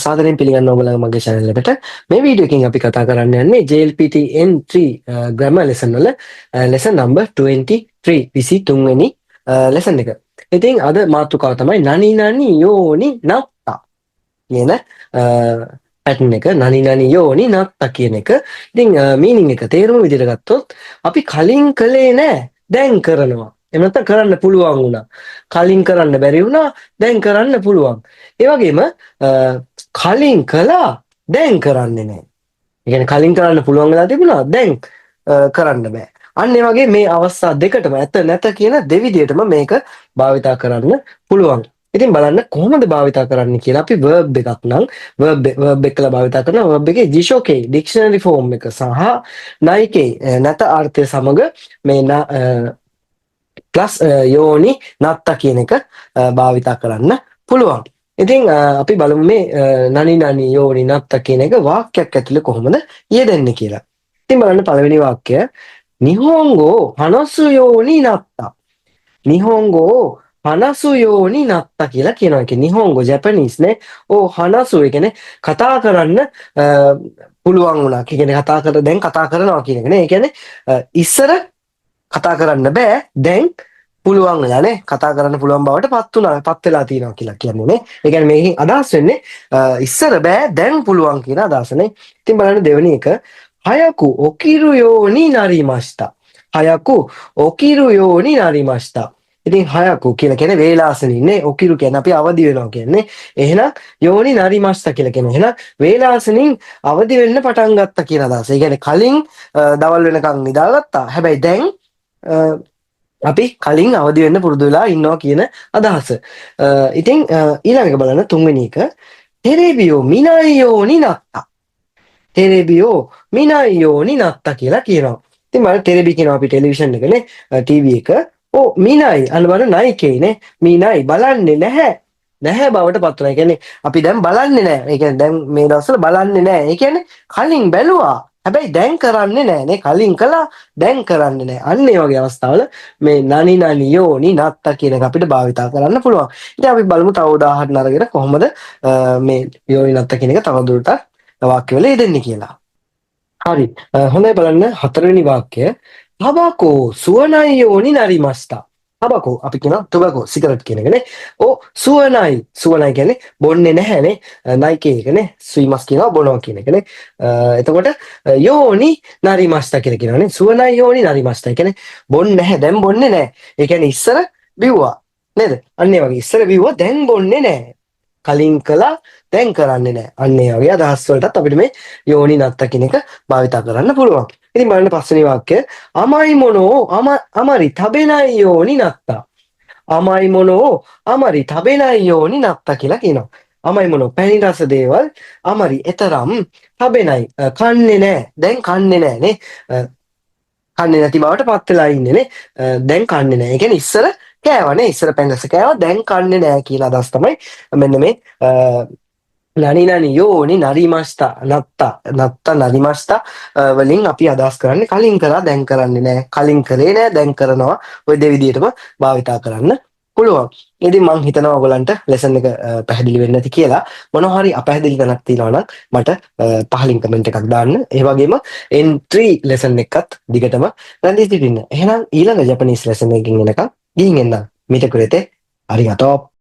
සාදරයෙන් පිළිගන්න ඔයගොල්ලෝ මගේ channel එකට. මේ වීඩියෝ එකකින් අපි කතා කරන්න යන්නේ JLPT N3 grammar lesson වල lesson number 23 23 වෙනි lesson එක. ඉතින් අද මාතෘකාව තමයි නනි නනි යෝනි නත්තා කියන pattern එක. නනි නනි යෝනි නත්තා කියන එක. ඉතින් meaning එක තේරුම විදිහට ගත්තොත් අපි කලින් කළේ නැහැ දැන් කරනවා. එහෙම නැත්නම් කරන්න පුළුවන් වුණා. කලින් කරන්න බැරි වුණා දැන් කරන්න පුළුවන්. ඒ වගේම කලින් කළා දැන් කරන්නේ නැහැ. ඒ කියන්නේ කලින් කරන්න පුළුවන් වෙලා තිබුණා දැන් කරන්න බෑ. අන්න ඒ වගේ මේ අවස්ථා දෙකටම ඇත නැත කියන දෙවිදියටම මේක භාවිතා කරන්න පුළුවන්. ඉතින් බලන්න කොහොමද භාවිතා කරන්න කියලා අපි verb එකක් නම් verb එකලා භාවිතා කරනවා. verb එකේ jishoke dictionary form එක සහ naike නැත අර්ථය සමග මේ plus යෝනි නත්තා කියන එක භාවිතා කරන්න පුළුවන්. ඉතින් අපි බලමු මේ නනි නනි යෝනි නත්තා කියන එක වාක්‍යයක් ඇතුලේ කොහොමද යෙදෙන්නේ කියලා. ඉතින් බලන්න පළවෙනි වාක්‍යය නිහොන්ගෝ හනසු යෝනි නත්තා. නිහොන්ගෝ හනසු යෝනි නත්තා කියලා කියනවා. ඒ කියන්නේ නිහොන්ගෝ ජැපනීස් නේ. හනසු ඒ කියන්නේ කතා කරන්න පුළුවන් වුණා. ඒ කියන්නේ දැන් කතා කරනවා කියන එක නේ. ඒ කියන්නේ ඉස්සර කතා කරන්න බෑ දැන් පුළුවන් වෙලානේ කතා කරන්න පුළුවන් බවට පත් වෙලා තියෙනවා කියලා කියන්නේ නේ. ඒ කියන්නේ මේකෙන් අදහස් වෙන්නේ ඉස්සර බෑ දැන් පුළුවන් කියන අදහසනේ. ඉතින් බලන්න දෙවෙනි එක හයකු ඔකිරු යෝනි නරිමස්තා. හයකු ඔකිරු යෝනි නරිමස්තා. ඉතින් හයකු කියලා කියන්නේ වේලාසනින් නේ. ඔකිරු කියන්නේ අපි අවදි වෙනවා කියන්නේ. එහෙනම් යෝනි නරිමස්තා කියලා කියන්නේ එහෙනම් වේලාසනින් අවදි වෙන්න පටන් ගත්තා කියන අදහස. ඒ කියන්නේ කලින් දවල් වෙනකන් නිදාගත්තා. හැබැයි දැන් අපි කලින් අවදි වෙන්න පුරුදු වෙලා ඉන්නවා කියන අදහස. ඉතින් ඊළඟට බලන්න තුන්වෙනි එක තෙරේබියෝ මිනායෝනි නත්තා. තෙරේබියෝ මිනායෝනි නත්තා කියලා කියනවා. ඉතින් බලන්න තෙරේබි කියනවා අපි ටෙලිවිෂන් එකනේ ටීවී එක. මිනායි අන්න බලන්න නයිකේනේ. මිනායි බලන්නේ නැහැ. නැහැ බවට පත් වෙනවා. ඒ කියන්නේ අපි දැන් බලන්නේ නැහැ. ඒ කියන්නේ දැන් මේ දවස්වල බලන්නේ නැහැ. ඒ කියන්නේ කලින් බැලුවා. හැබැයි දැන් කරන්නේ නැහැ නේ. කලින් කළා දැන් කරන්නේ නැහැ. අන්න ඒ වගේ අවස්ථාවල මේ නනි නනි යෝනි නත්තා කියන එක අපිට භාවිතා කරන්න පුළුවන්. ඉතින් අපි බලමු තව උදාහරණ අරගෙන කොහොමද මේ යෝනි නත්තා කියන එක තවදුරටත් වාක්‍යවල යෙදෙන්නේ කියලා. හරි. හොඳයි බලන්න හතරවෙනි වාක්‍යය තබකෝ සුවනයි යෝනි නරිමස්තා. තබකෝ අපි කියනවා tobacco සිගරට් කියන එකනේ. සුවනයි කියන්නේ බොන්නේ නැහැනේ. නයිකේ එකනේ. සුයිමස් කියනවා බොනවා කියන එකනේ. එතකොට යෝනි නරිමස්තා කියලා කියනවානේ. සුවනයි යෝනි නරිමස්තා. ඒ කියන්නේ බොන්නේ නැහැ දැන් බොන්නේ නැහැ. ඒ කියන්නේ ඉස්සර බිව්වා නේද? අන්න ඒ වගේ ඉස්සර බිව්වා දැන් බොන්නේ නැහැ. කලින් කළා දැන් කරන්නේ නැහැ. අන්න ඒ වගේ අදහස් වලටත් අපිට මේ යෝනි නත්තා කියන එක භාවිතා කරන්න පුළුවන්. ඉතින් බලන්න පස්වෙනි වාක්‍යය අමයි මොනෝ අමරි තබෙනයි යෝනි නත්තා. අමයි මොනෝ අමරි තබෙනයි යෝනි නත්තා කියලා කියනවා. අමයි මොනෝ පැණි රස දේවල් අමරි එතරම් තබෙනයි කන්නේ නැහැ. දැන් කන්නේ නැහැ නේ. කන්නේ නැති බවට පත් වෙලා ඉන්නේ නේ. දැන් කන්නේ නැහැ. ඒ කියන්නේ ඉස්සර කෑවනේ. ඉස්සර පැණි රස කෑවා දැන් කන්නේ නැහැ කියලා අදහස් තමයි මෙන්න මේ නනි නනි යෝනි නරිමස්තා නත්තා නරිමස්තා වලින් අපි අදහස් කරන්නේ කලින් කරා දැන් කරන්නේ නැහැ. කලින් කරේ නැහැ දැන් කරනවා. ওই දෙවිදියටම භාවිතා කරන්න පුළුවන්. ඉතින් මම හිතනවා ඔයගලන්ට ලෙසන් එක පැහැදිලි වෙන්නේ නැති කියලා. මොනවා හරි අපැහැදිලි තැනක් තියෙනවා නම් මට පහලින් කමෙන්ට් එකක් දාන්න. ඒ වගේම N3 ලෙසන් එකත් දිගටම රැඳී සිටින්න. එහෙනම් ඊළඟ ජපනීස් ලෙසන් එකකින් එනකම් ගිහින් එන්න. මිට කුරේතේ අරිගාතෝ